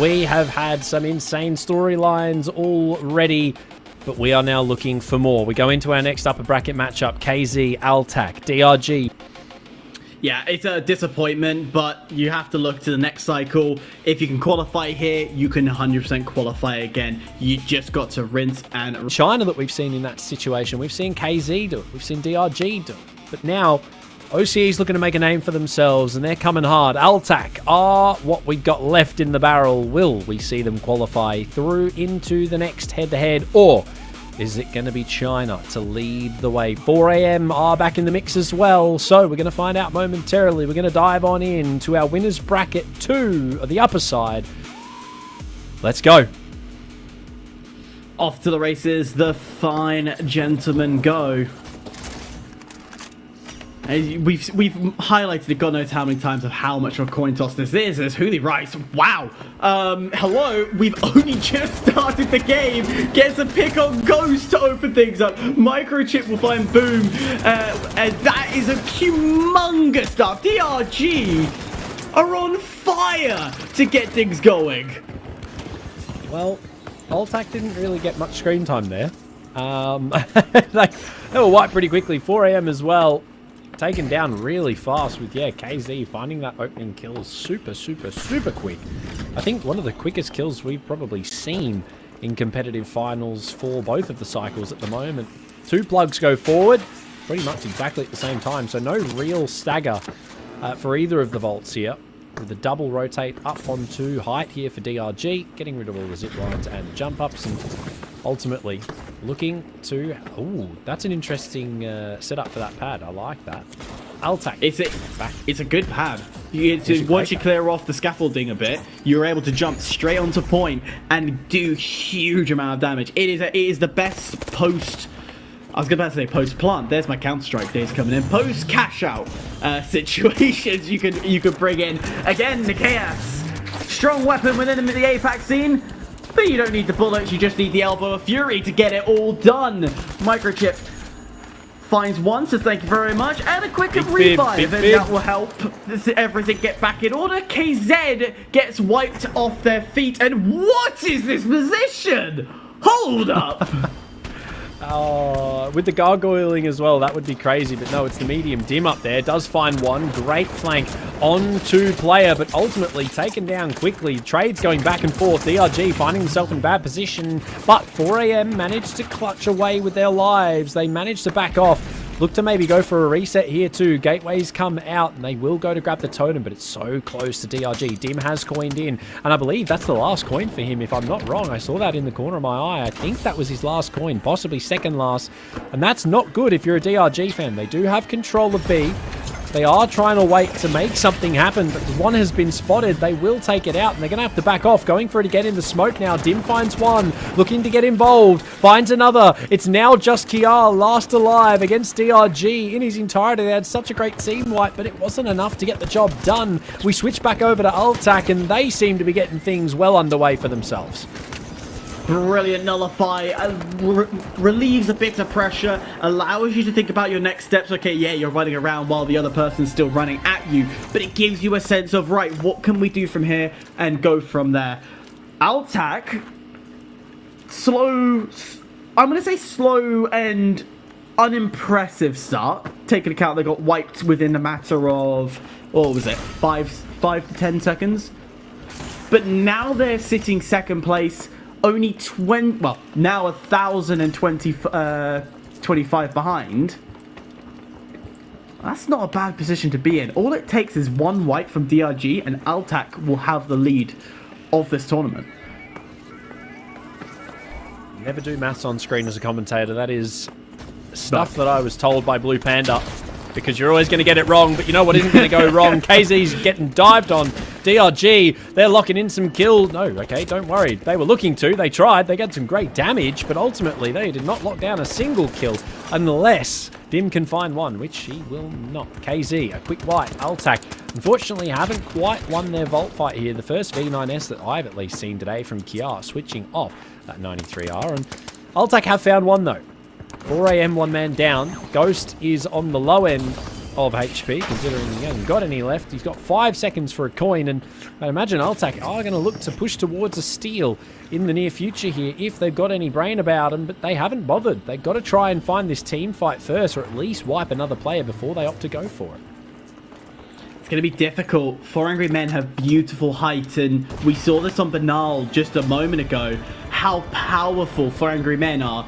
We have had some insane storylines already, but we are now looking for more. We go into our next upper bracket matchup, KZ, APAC, DRG. Yeah, it's a disappointment, but you have to look to the next cycle. If you can qualify here, you can 100% qualify again. You just got to rinse and... China that we've seen in that situation. We've seen KZ do it. We've seen DRG do it. But now, OCE's looking to make a name for themselves, and they're coming hard. APAC are what we've got left in the barrel. Will we see them qualify through into the next head-to-head, or is it going to be China to lead the way? 4am are back in the mix as well, so we're going to find out momentarily. We're going to dive on in to our winners bracket 2 of the upper side. Let's go. Off to the races, the fine gentlemen go. We've highlighted it God knows how many times of how much of a coin toss this is. There's Hooley Rice. Wow. Hello. We've only just started the game. Gets a pick on Ghost to open things up. Microchip will find Boom. And that is a humongous stuff. DRG are on fire to get things going. Well, APAC didn't really get much screen time there. They were wiped pretty quickly. 4am as well. Taken down really fast with, KZ finding that opening kill super quick. I think one of the quickest kills we've probably seen in competitive finals for both of the cycles at the moment. 2 plugs go forward, pretty much exactly at the same time, so no real stagger for either of the vaults here. With the double rotate up onto height here for DRG, getting rid of all the zip lines and jump ups, and ultimately looking to... Ooh, that's an interesting setup for that pad. I like that. APAC. It's a good pad. Once you clear off the scaffolding a bit, you're able to jump straight onto point and do huge amount of damage. It is the best post... I was about to say post-plant. There's my Counter-Strike days coming in. Post-cash-out situations you could bring in. Again, the Chaos. Strong weapon within the APAC scene. But you don't need the bullets, you just need the Elbow of Fury to get it all done. Microchip finds one, so thank you very much. And a quick revive, and that will help everything get back in order. KZ gets wiped off their feet. And what is this position? Hold up. With the gargoyling as well, that would be crazy, but no, it's the medium dim up there. Does find one. Great flank onto player, but ultimately taken down quickly. Trades going back and forth. DRG finding himself in a bad position, but 4am managed to clutch away with their lives. They managed to back off. Look to maybe go for a reset here too. Gateways come out and they will go to grab the totem, but it's so close to DRG. Dim has coined in, and I believe that's the last coin for him, if I'm not wrong. I saw that in the corner of my eye. I think that was his last coin, possibly second last, and that's not good if you're a DRG fan. They do have control of B. They are trying to wait to make something happen, but one has been spotted. They will take it out, and they're going to have to back off. Going for it again in the smoke now. Dim finds one, looking to get involved. Finds another. It's now just Kiar, last alive against DRG. In his entirety, they had such a great team wipe, but it wasn't enough to get the job done. We switch back over to APAC, and they seem to be getting things well underway for themselves. Brilliant nullify, relieves a bit of pressure, allows you to think about your next steps. Okay, yeah, you're running around while the other person's still running at you, but it gives you a sense of, right, what can we do from here and go from there. APAC, slow, I'm going to say slow and unimpressive start. Taking account they got wiped within a matter of, what was it, 5 to 10 seconds? But now they're sitting second place. Only 20, well, now 1,025 behind. That's not a bad position to be in. All it takes is one wipe from DRG and APAC will have the lead of this tournament. Never do maths on screen as a commentator. That is stuff that I was told by Blue Panda, because you're always going to get it wrong, but you know what isn't going to go wrong? KZ's getting dived on. DRG, they're locking in some kills. No, okay, don't worry. They were looking to. They tried. They got some great damage, but ultimately they did not lock down a single kill unless Dim can find one, which he will not. KZ, a quick wipe. APAC, unfortunately, haven't quite won their vault fight here. The first V9S that I've at least seen today from Kiar, switching off that 93R. And APAC have found one, though. 4am, one man down. Ghost is on the low end. of HP, considering he hasn't got any left. He's got 5 seconds for a coin, and I imagine APAC are going to look to push towards a steal in the near future here if they've got any brain about them, but they haven't bothered. They've got to try and find this team fight first, or at least wipe another player before they opt to go for it. It's going to be difficult. 4 Angry Men have beautiful height, and we saw this on Banal just a moment ago, how powerful 4 Angry Men are.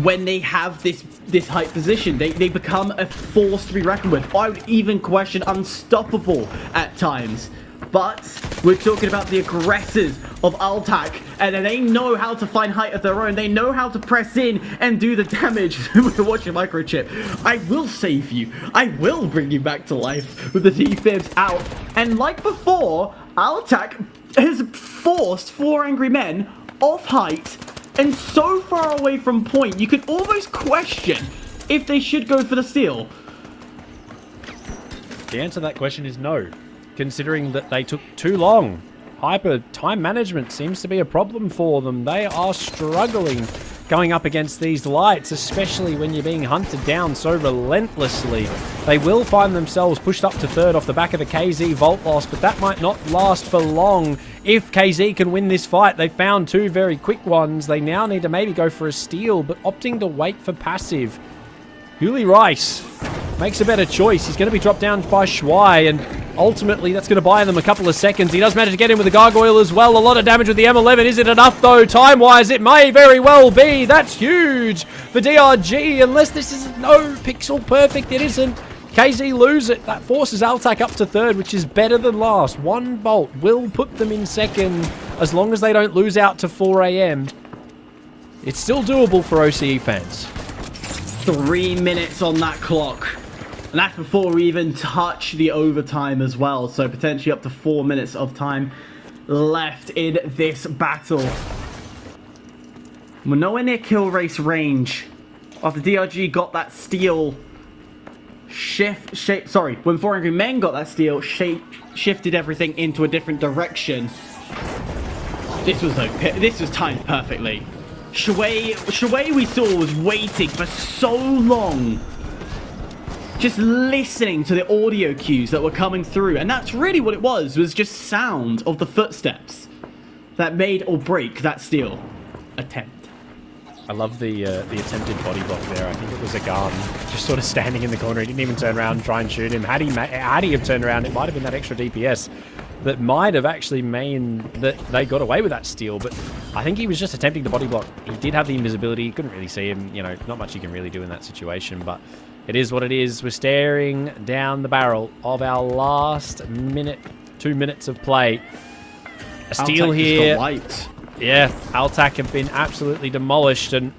When they have this height position, they become a force to be reckoned with. I would even question unstoppable at times. But we're talking about the aggressors of APAC, and they know how to find height of their own. They know how to press in and do the damage. We're watching Microchip. I will save you. I will bring you back to life with the defibs out. And like before, APAC has forced 4 Angry Men off height and so far away from point, you could almost question if they should go for the steal. The answer to that question is no, considering that they took too long. Hyper time management seems to be a problem for them. They are struggling going up against these lights, especially when you're being hunted down so relentlessly. They will find themselves pushed up to third off the back of the KZ Vault loss, but that might not last for long if KZ can win this fight. They found 2 very quick ones. They now need to maybe go for a steal, but opting to wait for passive. Huli Rice makes a better choice. He's going to be dropped down by Shuai, and ultimately that's going to buy them a couple of seconds. He does manage to get in with the Gargoyle as well. A lot of damage with the M11. Is it enough though? Time-wise, it may very well be. That's huge for DRG, unless this is no pixel perfect. It isn't. KZ lose it. That forces APAC up to third, which is better than last. 1 Bolt will put them in second as long as they don't lose out to 4 AM. It's still doable for OCE fans. 3 minutes on that clock. And that's before we even touch the overtime as well. So potentially up to 4 minutes of time left in this battle. We're nowhere near kill race range. After DRG got that steal, when 4 Angry Men got that steal, shifted everything into a different direction. This was timed perfectly. Shuai we saw was waiting for so long, just listening to the audio cues that were coming through, and that's really what it was just sound of the footsteps that made or break that steal attempt. I love the attempted body block there. I think it was a gun just sort of standing in the corner. He didn't even turn around and try and shoot him. Had he have turned around, it might have been that extra DPS that might have actually meant that they got away with that steal. But I think he was just attempting to body block. He did have the invisibility. You couldn't really see him. You know, not much you can really do in that situation. But it is what it is. We're staring down the barrel of our last 2 minutes of play. A steal here. Yeah, APAC have been absolutely demolished, and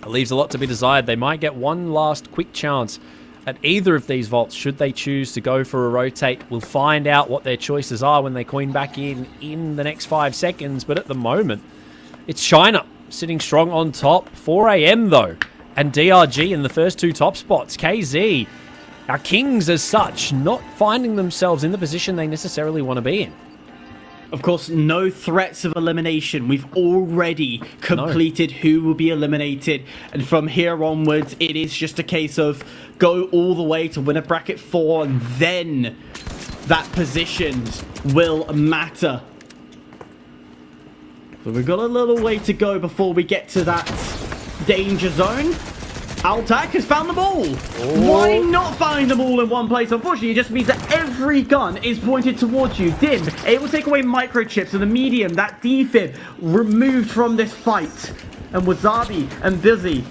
it leaves a lot to be desired. They might get one last quick chance at either of these vaults should they choose to go for a rotate. We'll find out what their choices are when they coin back in the next 5 seconds, but at the moment, it's China sitting strong on top. 4 AM though, and DRG in the first 2 top spots. KZ, our Kings as such, not finding themselves in the position they necessarily want to be in. Of course, no threats of elimination. We've already completed who will be eliminated. And from here onwards, it is just a case of go all the way to win a bracket 4, and then that positions will matter. So we've got a little way to go before we get to that danger zone. APAC has found them all. Why not find them all in one place? Unfortunately, it just means that every gun is pointed towards you. Dim, able to take away microchips and the medium, that defib removed from this fight. And Wasabi and Busy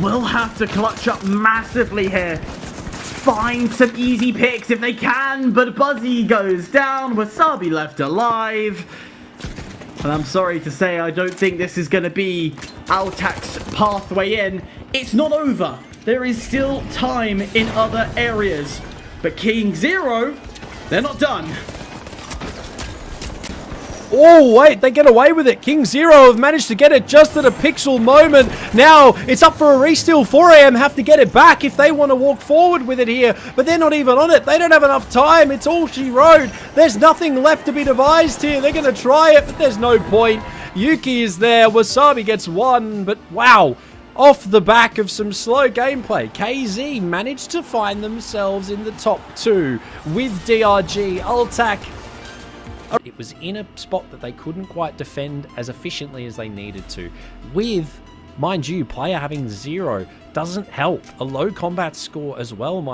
will have to clutch up massively here. Find some easy picks if they can, but Buzzy goes down. Wasabi left alive. And I'm sorry to say, I don't think this is going to be APAC's pathway in. It's not over. There is still time in other areas. But King Zero, they're not done. Oh, wait, they get away with it. King Zero have managed to get it just at a pixel moment. Now, it's up for a re-steal. 4 AM have to get it back if they want to walk forward with it here. But they're not even on it. They don't have enough time. It's all she wrote. There's nothing left to be devised here. They're going to try it, but there's no point. Yuki is there. Wasabi gets 1, but wow. off the back of some slow gameplay. KZ managed to find themselves in the top 2 with DRG. Ultac, it was in a spot that they couldn't quite defend as efficiently as they needed to. With, mind you, player having 0 doesn't help. A low combat score as well, mind